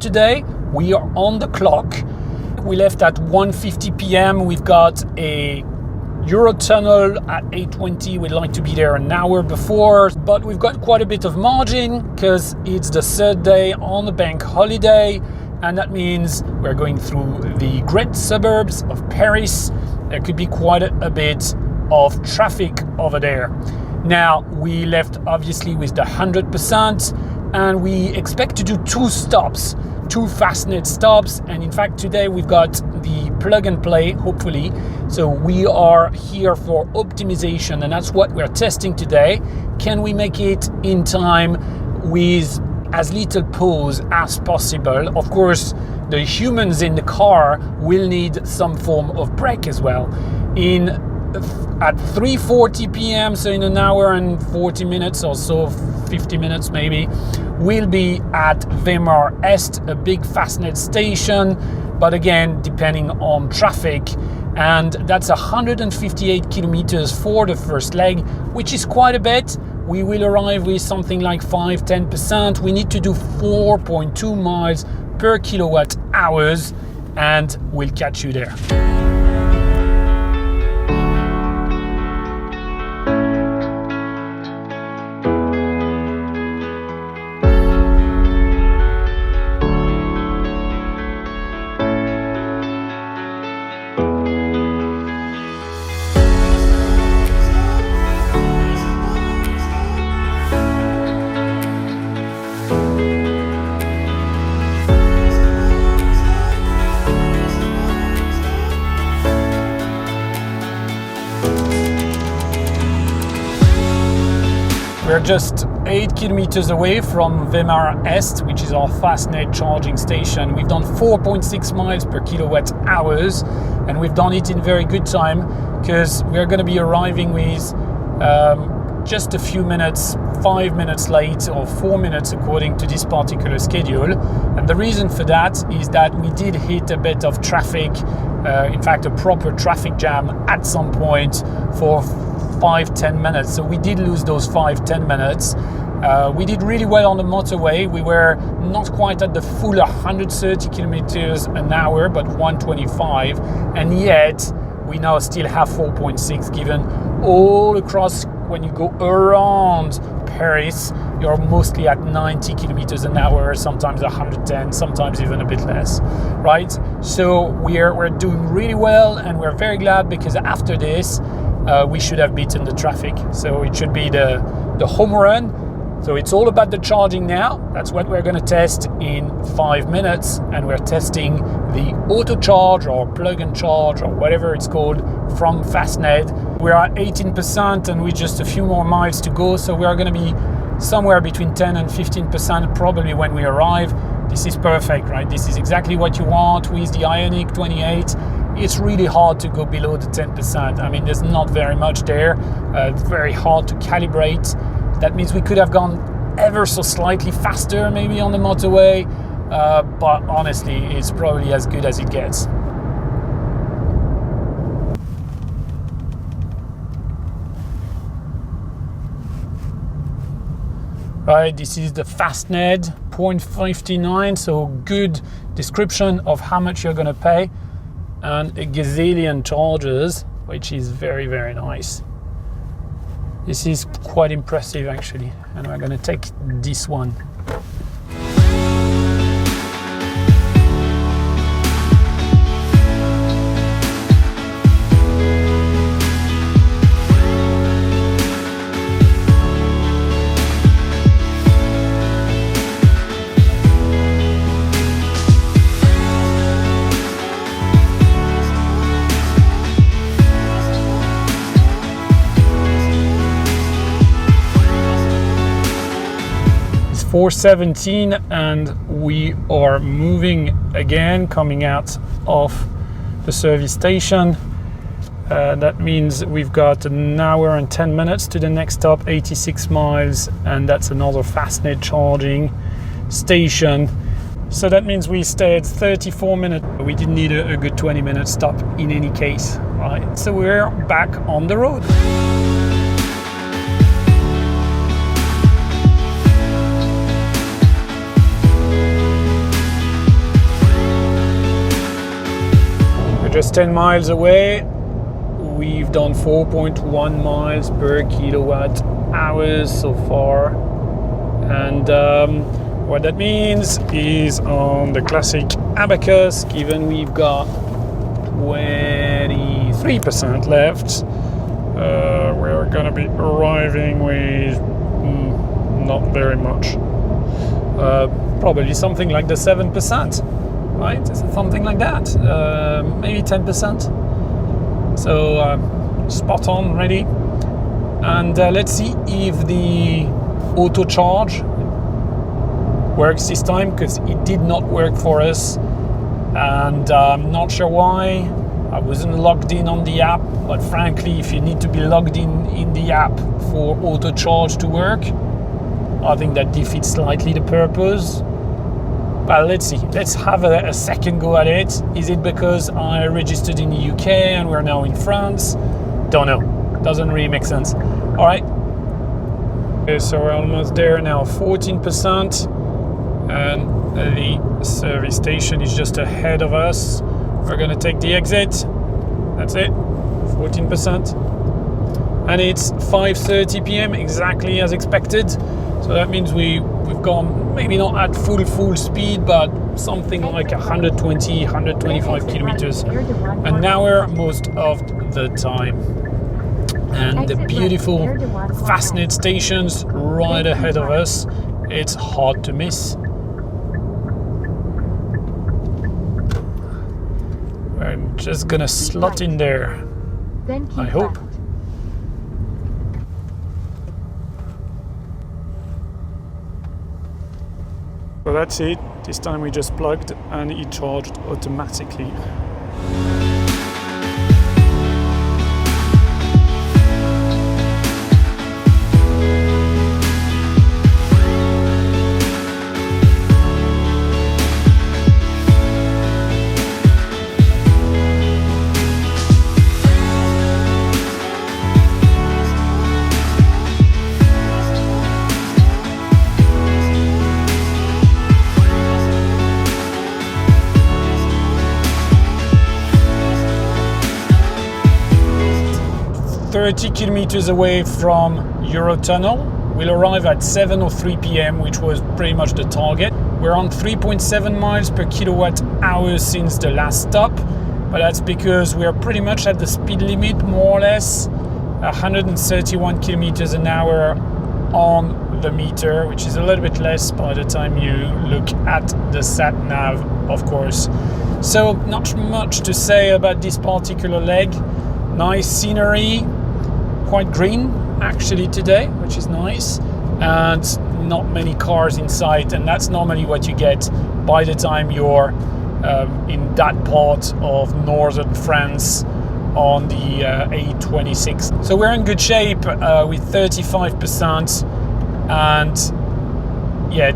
Today we are on the clock. We left at 1:50 p.m. We've got a Eurotunnel at 8:20. We'd like to be there an hour before, but we've got quite a bit of margin because it's the third day on the bank holiday, and that means we're going through the great suburbs of Paris. There could be quite a bit of traffic over there. Now, we left obviously with the 100%, and we expect to do two Fastnet stops, and in fact today we've got the plug and play, hopefully. So we are here for optimization, and that's what we're testing today. Can we make it in time with as little pause as possible? Of course, the humans in the car will need some form of break as well. At 3:40 p.m, so in an hour and 40 minutes or so, 50 minutes maybe, we'll be at Weimar Est, a big Fastnet station, but again, depending on traffic. And that's 158 kilometers for the first leg, which is quite a bit. We will arrive with something like 5-10%. We need to do 4.2 miles per kilowatt hours, and we'll catch you there. We're just 8 kilometers away from Weimar Est, which is our Fastnet charging station. We've done 4.6 miles per kilowatt hours, and we've done it in very good time because we're going to be arriving with just a few minutes, 5 minutes late or 4 minutes according to this particular schedule. And the reason for that is that we did hit a bit of traffic, in fact a proper traffic jam at some point for 5-10 minutes. So we did lose those 5-10 minutes. We did really well on the motorway. We were not quite at the full 130 kilometers an hour, but 125, and yet we now still have 4.6, given all across. When you go around Paris, you're mostly at 90 kilometers an hour, sometimes 110, sometimes even a bit less, right? So we're doing really well, and we're very glad because after this, we should have beaten the traffic. So it should be the home run. So it's all about the charging now. That's what we're going to test in 5 minutes, and we're testing the auto charge or plug and charge or whatever it's called from Fastnet. We're at 18%, and with just a few more miles to go, so we are going to be somewhere between 10 and 15% probably when we arrive. This is perfect, right? This is exactly what you want with the Ioniq 28. It's really hard to go below the 10%. I mean, there's not very much there. It's very hard to calibrate. That means we could have gone ever so slightly faster maybe on the motorway, but honestly, it's probably as good as it gets. Right, this is the Fastnet 0.59, so good description of how much you're going to pay, and a gazillion charges, which is very, very nice. This is quite impressive actually, and we're going to take this one. It's 4:17, and we are moving again, coming out of the service station. That means we've got an hour and 10 minutes to the next stop, 86 miles, and that's another Fastnet charging station. So that means we stayed 34 minutes. We didn't need a good 20-minute stop in any case, right? So we're back on the road. just 10 miles away. We've done 4.1 miles per kilowatt hours so far. And what that means is on the classic Abacus, given we've got 23% left, we're gonna be arriving with not very much. Probably something like the 7%, right? Something like that, maybe 10%. So spot on, ready. And let's see if the auto charge works this time, because it did not work for us, and I'm not sure why. I wasn't logged in on the app, but frankly, if you need to be logged in the app for auto charge to work, I think that defeats slightly the purpose. But let's see. Let's have a second go at it. Is it because I registered in the UK and we're now in France? Don't know. Doesn't really make sense. All right. Okay, so we're almost there now, 14%. And the service station is just ahead of us. We're going to take the exit. That's it. 14%. And it's 5:30 p.m. exactly as expected. So that means we've gone maybe not at full speed, but something like 120, 125 kilometers an hour most of the time. And the beautiful Fastnet stations right ahead of us. It's hard to miss. We're just gonna slot in there, I hope. So that's it. This time we just plugged and it charged automatically. ...30 kilometers away from Eurotunnel. We'll arrive at 7:03 p.m, which was pretty much the target. We're on 3.7 miles per kilowatt hour since the last stop, but that's because we're pretty much at the speed limit, more or less, 131 kilometers an hour on the meter, which is a little bit less by the time you look at the sat nav, of course. So not much to say about this particular leg. Nice scenery, quite green actually today, which is nice, and not many cars in sight, and that's normally what you get by the time you're in that part of northern France on the A26. So we're in good shape with 35% and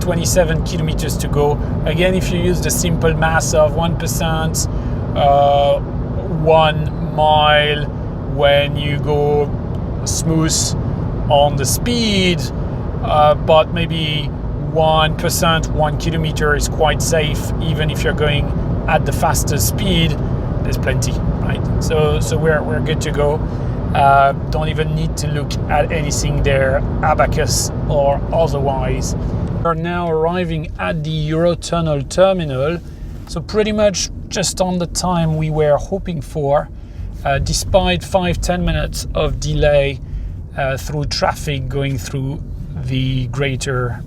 27 kilometers to go. Again, if you use the simple math of 1%, 1 mile when you go smooth on the speed, but maybe 1%, 1 kilometer is quite safe, even if you're going at the fastest speed. There's plenty, right? So we're good to go. Don't even need to look at anything there, Abacus or otherwise. We're now arriving at the Eurotunnel terminal, so pretty much just on the time we were hoping for, despite 5-10 minutes of delay through traffic going through the greater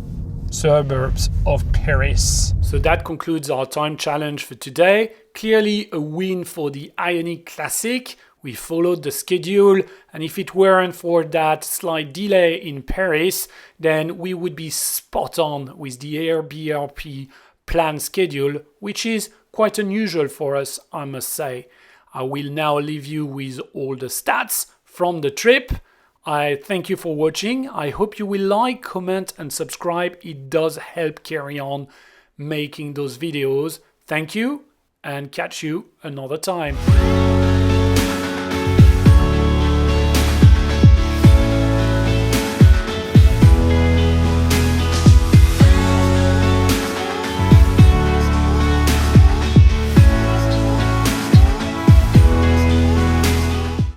suburbs of Paris. So that concludes our time challenge for today. Clearly a win for the Ioniq Classic. We followed the schedule, and if it weren't for that slight delay in Paris, then we would be spot on with the AirBRP planned schedule, which is quite unusual for us, I must say. I will now leave you with all the stats from the trip. I thank you for watching. I hope you will like, comment and subscribe. It does help carry on making those videos. Thank you and catch you another time.